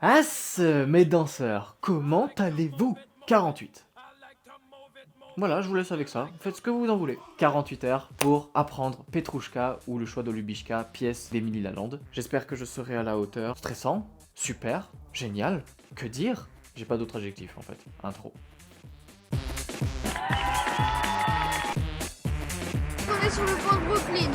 As, mes danseurs, comment allez-vous? 48. Voilà, je vous laisse avec ça. Faites ce que vous en voulez. 48 heures pour apprendre Petrouchka ou le choix d'Olubichka, pièce d'Émilie Lalande. J'espère que je serai à la hauteur. Stressant, super, génial, que dire? J'ai pas d'autre adjectif en fait. Intro. On est sur le pont de Brooklyn.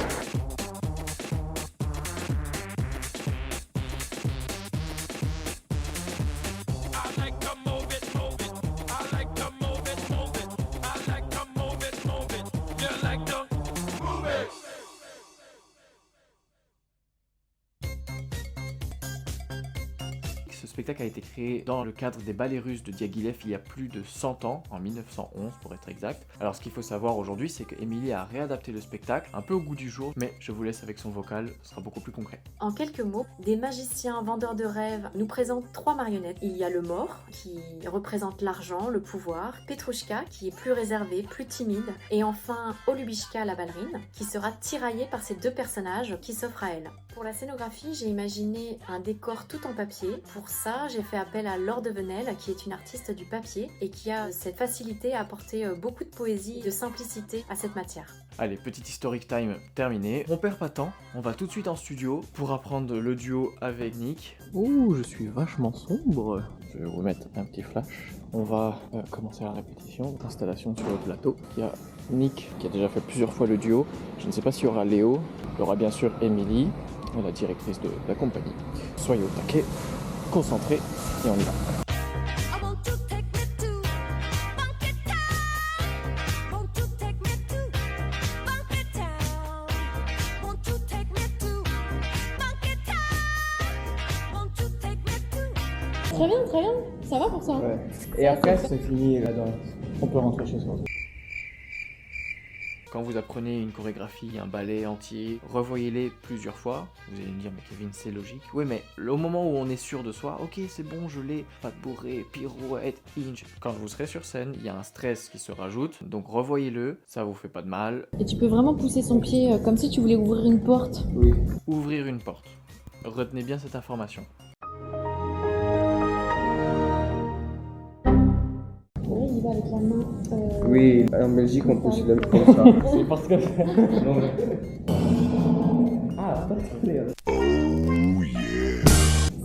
Ce spectacle a été créé dans le cadre des ballets russes de Diaghilev il y a plus de 100 ans, en 1911 pour être exact. Alors ce qu'il faut savoir aujourd'hui, c'est que Émilie a réadapté le spectacle, un peu au goût du jour, mais je vous laisse avec son vocal, ce sera beaucoup plus concret. En quelques mots, des magiciens vendeurs de rêves nous présentent 3 marionnettes. Il y a le mort, qui représente l'argent, le pouvoir, Petrouchka, qui est plus réservée, plus timide, et enfin Olubichka, la ballerine, qui sera tiraillée par ces 2 personnages qui s'offrent à elle. Pour la scénographie, j'ai imaginé un décor tout en papier. Pour ça, j'ai fait appel à Laure Devenel, qui est une artiste du papier et qui a cette facilité à apporter beaucoup de poésie et de simplicité à cette matière. Allez, petit historic time terminé. On perd pas de temps, on va tout de suite en studio pour apprendre le duo avec Nick. Ouh, je suis vachement sombre. Je vais vous mettre un petit flash. On va commencer la répétition, installation sur le plateau. Il y a Nick qui a déjà fait plusieurs fois le duo. Je ne sais pas s'il y aura Léo. Il y aura bien sûr Émilie, la directrice de la compagnie. Soyez au taquet, concentrés et on y va. Très bien, ça va pour ça. Ouais. Et après, c'est fini là-dedans. On peut rentrer chez soi. Quand vous apprenez une chorégraphie, un ballet entier, revoyez-les plusieurs fois. Vous allez me dire, mais Kevin, c'est logique. Oui, mais au moment où on est sûr de soi, ok, c'est bon, je l'ai, pas de bourrée, pirouette, hinge. Quand vous serez sur scène, il y a un stress qui se rajoute, donc revoyez-le, ça vous fait pas de mal. Et tu peux vraiment pousser son pied comme si tu voulais ouvrir une porte. Oui. Ouvrir une porte. Retenez bien cette information. Ouais, il va avec la main. Oui, en Belgique, on pousse le comme ça. C'est parce que. Non, mais... Ah, pas de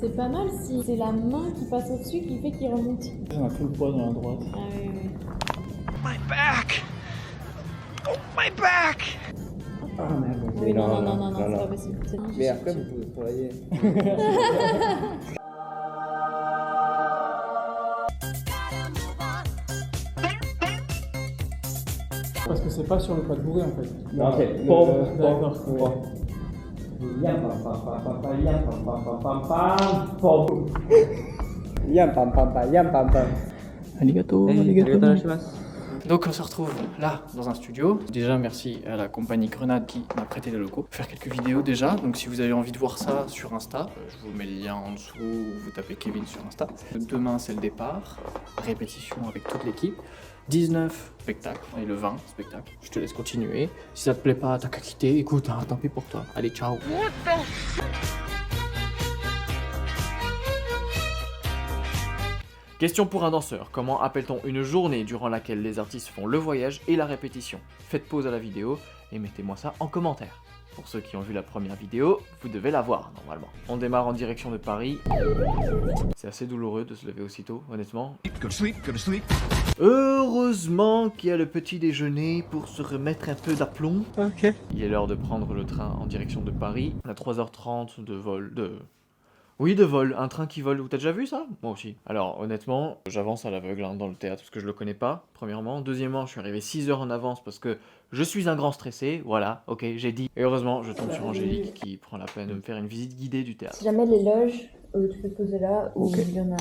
C'est pas mal si c'est la main qui passe au-dessus qui fait qu'il remonte. On a tout le poids dans la droite. Ah oui, oui. My back! Oh, my back! Ah, merde. Oui, non, c'est pas possible. C'est bon, Mais après, vous pouvez travailler. Parce que c'est pas sur le pas de bourré en fait. Non, ok. D'accord. Arigato. Donc on se retrouve là, dans un studio. Déjà merci à la compagnie Grenade qui m'a prêté les locaux. Faire quelques vidéos déjà, donc si vous avez envie de voir ça sur Insta, je vous mets le lien en dessous, vous tapez Kevin sur Insta. Demain c'est le départ, répétition avec toute l'équipe. 19 spectacles, et le 20 spectacle. Je te laisse continuer. Si ça te plaît pas, t'as qu'à quitter, écoute, hein, tant pis pour toi. Allez, ciao. Question pour un danseur. Comment appelle-t-on une journée durant laquelle les artistes font le voyage et la répétition? Faites pause à la vidéo et mettez-moi ça en commentaire. Pour ceux qui ont vu la première vidéo, vous devez la voir normalement. On démarre en direction de Paris. C'est assez douloureux de se lever aussitôt, honnêtement. Heureusement qu'il y a le petit déjeuner pour se remettre un peu d'aplomb. Ok. Il est l'heure de prendre le train en direction de Paris. On a 3h30 de vol, Oui, de vol, un train qui vole. T'as déjà vu ça? Moi aussi. Alors, honnêtement, j'avance à l'aveugle dans le théâtre parce que je le connais pas, premièrement. Deuxièmement, je suis arrivé 6 heures en avance parce que je suis un grand stressé. Voilà, ok, j'ai dit. Et heureusement, je tombe sur Angélique qui prend la peine de me faire une visite guidée du théâtre. Si jamais les loges, tu peux te poser là, ou Ok. il y en a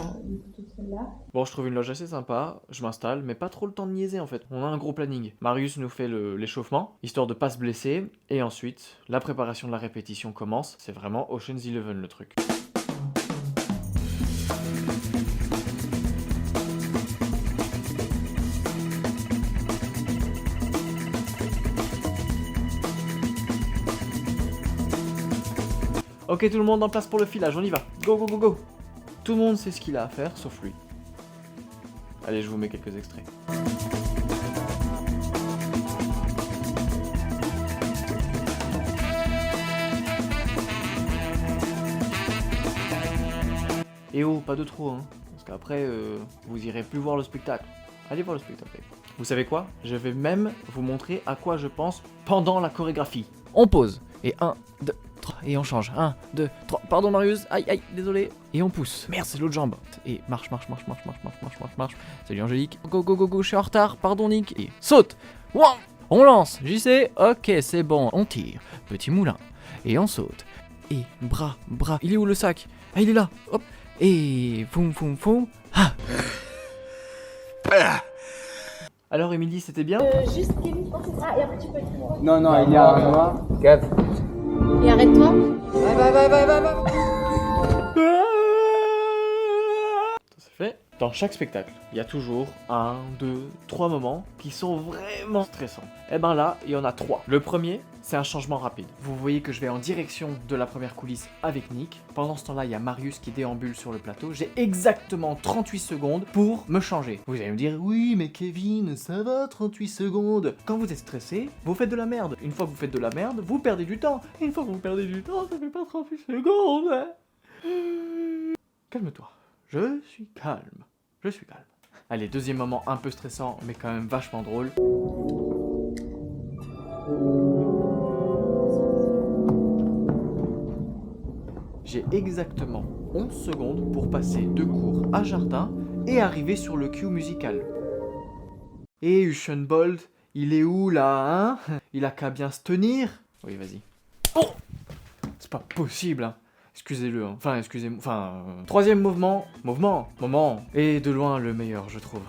toutes celles-là. Bon, je trouve une loge assez sympa, je m'installe, mais pas trop le temps de niaiser en fait. On a un gros planning. Marius nous fait l'échauffement, histoire de pas se blesser. Et ensuite, la préparation de la répétition commence. C'est vraiment Ocean's 11 le truc. Ok tout le monde en place pour le filage, on y va. Go go go go. Tout le monde sait ce qu'il a à faire, sauf lui. Allez, je vous mets quelques extraits. Et oh, pas de trop, hein. Parce qu'après, vous irez plus voir le spectacle. Allez voir le spectacle. Vous savez quoi? Je vais même vous montrer à quoi je pense pendant la chorégraphie. On pose. Et 1, 2, 3. Et on change. 1, 2, 3. Pardon Marius. Aïe, aïe, désolé. Et on pousse. Merde, c'est l'autre jambe. Et marche. Salut Angélique. Go, go, go, go, je suis en retard. Pardon Nick. Et saute. Wow. On lance. JC. Ok, c'est bon. On tire. Petit moulin. Et on saute. Et bras. Il est où le sac? Ah, il est là. Hop. Et foum. Ah. Alors Émilie, c'était bien? Juste Kevin, non, c'est ça, et après tu peux être. Non, il y a un noir. 4. Et arrête-toi. Ça c'est fait. Dans chaque spectacle, il y a toujours 1, 2, 3 moments qui sont vraiment stressants. Et ben là, il y en a 3. Le premier, c'est un changement rapide. Vous voyez que je vais en direction de la première coulisse avec Nick. Pendant ce temps-là, il y a Marius qui déambule sur le plateau. J'ai exactement 38 secondes pour me changer. Vous allez me dire, oui, mais Kevin, ça va, 38 secondes. Quand vous êtes stressé, vous faites de la merde. Une fois que vous faites de la merde, vous perdez du temps. Et une fois que vous perdez du temps, ça fait pas 38 secondes. Hein. Calme-toi. Je suis calme. Allez, deuxième moment un peu stressant, mais quand même vachement drôle. J'ai exactement 11 secondes pour passer de cours à jardin et arriver sur le cue musical. Et Usain Bolt, il est où là, hein? Il a qu'à bien se tenir. Oui, vas-y. Oh! C'est pas possible, hein. Excusez-le, hein. Enfin, excusez-moi. Enfin, troisième moment. Et de loin le meilleur, je trouve.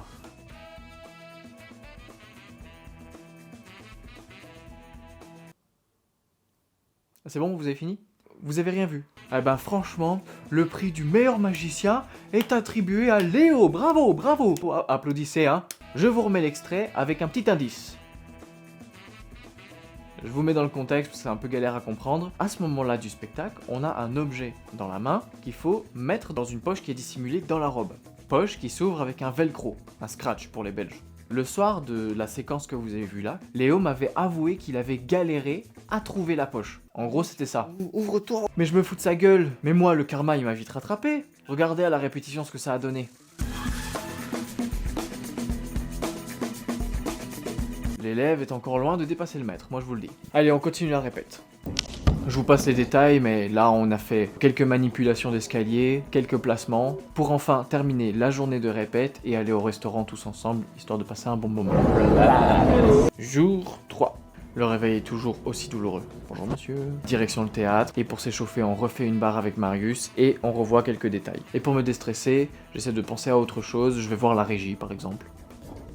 C'est bon, vous avez fini? Vous avez rien vu? Eh ben franchement, le prix du meilleur magicien est attribué à Léo. Bravo. Applaudissez, hein. Je vous remets l'extrait avec un petit indice. Je vous mets dans le contexte, c'est un peu galère à comprendre. À ce moment-là du spectacle, on a un objet dans la main qu'il faut mettre dans une poche qui est dissimulée dans la robe. Poche qui s'ouvre avec un velcro, un scratch pour les Belges. Le soir de la séquence que vous avez vue là, Léo m'avait avoué qu'il avait galéré à trouver la poche. En gros, c'était ça. Ouvre-toi. Mais je me fous de sa gueule. Mais moi, le karma, il m'a vite rattrapé. Regardez à la répétition ce que ça a donné. L'élève est encore loin de dépasser le maître, moi je vous le dis. Allez, on continue la répète. Je vous passe les détails, mais là on a fait quelques manipulations d'escalier, quelques placements, pour enfin terminer la journée de répète et aller au restaurant tous ensemble, histoire de passer un bon moment. Jour 3. Le réveil est toujours aussi douloureux. Bonjour monsieur. Direction le théâtre, et pour s'échauffer on refait une barre avec Marius, et on revoit quelques détails. Et pour me déstresser, j'essaie de penser à autre chose, je vais voir la régie par exemple.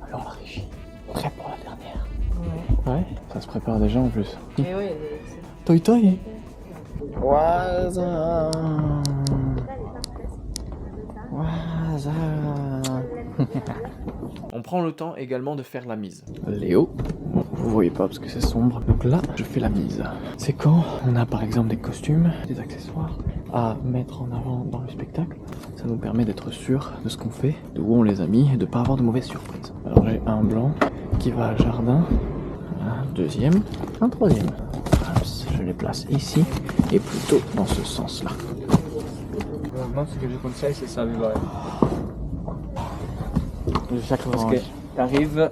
Alors la régie, prêt pour la dernière? Ouais, ça se prépare déjà en plus. Mais oui, Toi. On prend le temps également de faire la mise. Léo, vous voyez pas parce que c'est sombre. Donc là, je fais la mise. C'est quand on a par exemple des costumes, des accessoires à mettre en avant dans le spectacle. Ça nous permet d'être sûr de ce qu'on fait, de où on les a mis et de pas avoir de mauvaises surprises. Alors j'ai un blanc qui va au jardin. Un deuxième, un troisième. Je les place ici et plutôt dans ce sens-là. Moi, ce que je conseille, c'est ça, ouais. Chaque Parce que t'arrives.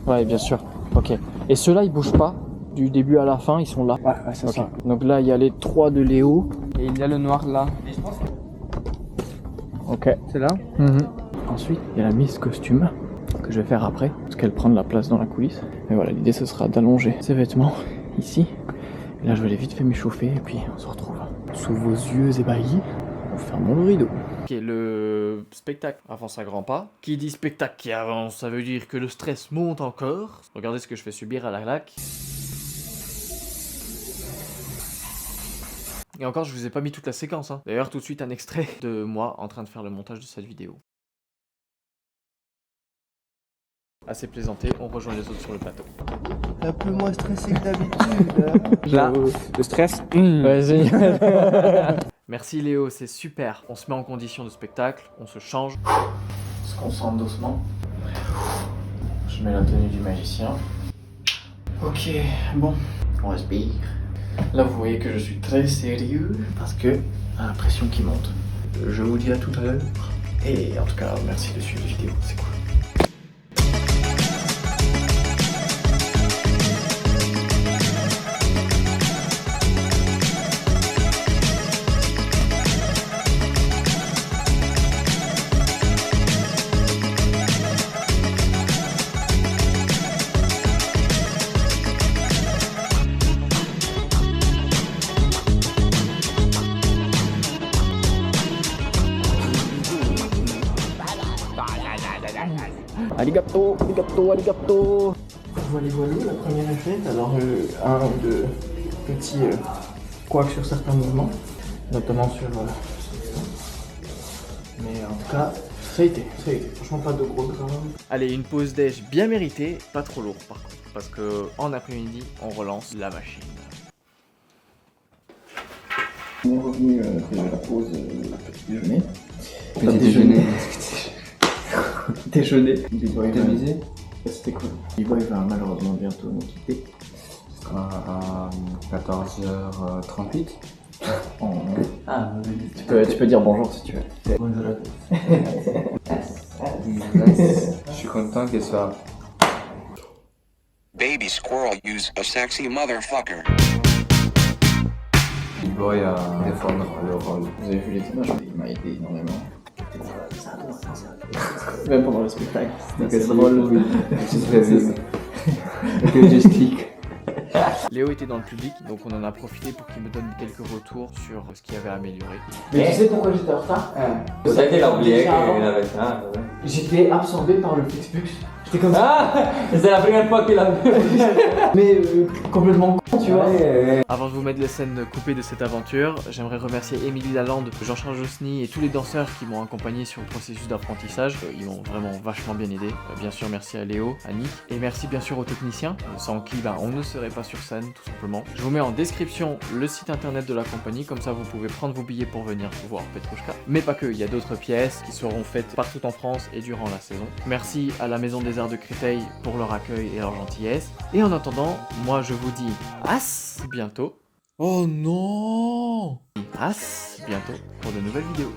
Ouais, bien sûr. Ok. Et ceux-là, ils bougent pas du début à la fin, ils sont là. Ouais, c'est okay. ça. Donc là, il y a les 3 de Léo. Et il y a le noir là. Ok. C'est là. Ensuite, il y a la mise costume que je vais faire après, parce qu'elle prend de la place dans la coulisse. Et voilà, l'idée ce sera d'allonger ces vêtements ici. Et là, je vais les vite fait m'échauffer et puis on se retrouve. Sous vos yeux ébahis, on ferme le rideau. Ok, le spectacle avance à grands pas. Qui dit spectacle qui avance, ça veut dire que le stress monte encore. Regardez ce que je fais subir à la claque. Et encore, je vous ai pas mis toute la séquence. Hein. D'ailleurs, tout de suite, un extrait de moi en train de faire le montage de cette vidéo. Assez plaisanté, on rejoint les autres sur le plateau. Un peu moins stressé que d'habitude. Là, le stress. Ouais, génial. Merci Léo, c'est super. On se met en condition de spectacle, on se change. On se concentre doucement. Je mets la tenue du magicien. Ok, bon, on respire. Là, vous voyez que je suis très sérieux parce que j'ai l'impression qu'il monte. Je vous dis à tout à l'heure. Et en tout cas, merci de suivre la vidéo, c'est cool. Arigato, arigato, arigato. Voilà, la première est faite. Alors, un ou deux petits couacs sur certains mouvements, notamment sur. Mais en tout cas, ça a été. Franchement, pas de gros graves. Allez, une pause déj bien méritée, pas trop lourd par contre, parce que en après-midi, on relance la machine. On est revenu de la pause petit déjeuner. Petit déjeuner. Déjeuner. C'était cool. B-Boy va malheureusement bientôt nous quitter. À 14h38. Ah, tu peux dire bonjour si tu veux. Bonjour à tous. Je suis content qu'elle soit. Baby squirrel use a sexy motherfucker. B-Boy à défendre le rôle. Vous avez vu les images, il m'a aidé énormément. Même pendant le spectacle. C'était drôle, oui. C'est ça. Que gestique. Léo était dans le public, donc on en a profité pour qu'il me donne quelques retours sur ce qu'il avait amélioré. Mais tu sais pourquoi j'étais en retard? C'est ça qu'elle a oublié qu'il avait ça. J'étais absorbé par le Flixbus. J'étais comme ça. Ah, c'est la première fois qu'il a vu. Mais complètement con, tu vois. Avant de vous mettre les scènes coupées de cette aventure, j'aimerais remercier Émilie Lalande, Jean-Charles Josny et tous les danseurs qui m'ont accompagné sur le processus d'apprentissage. Ils m'ont vraiment vachement bien aidé. Bien sûr, merci à Léo, à Nick, et merci bien sûr aux techniciens, sans qui on ne serait pas sur scène, tout simplement. Je vous mets en description le site internet de la compagnie, comme ça vous pouvez prendre vos billets pour venir voir Petrouchka. Mais pas que, il y a d'autres pièces qui seront faites partout en France et durant la saison. Merci à la Maison des Arts de Créteil pour leur accueil et leur gentillesse. Et en attendant, moi je vous dis à bientôt. Oh non! À bientôt pour de nouvelles vidéos.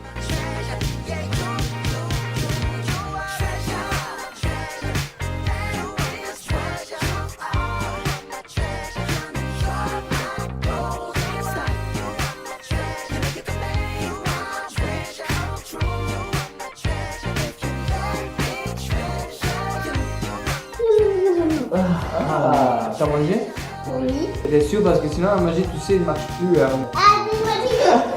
T'as mangé? Oui. T'es sûr parce que sinon la magie, tu sais, ne marche plus. Ah, c'est magique.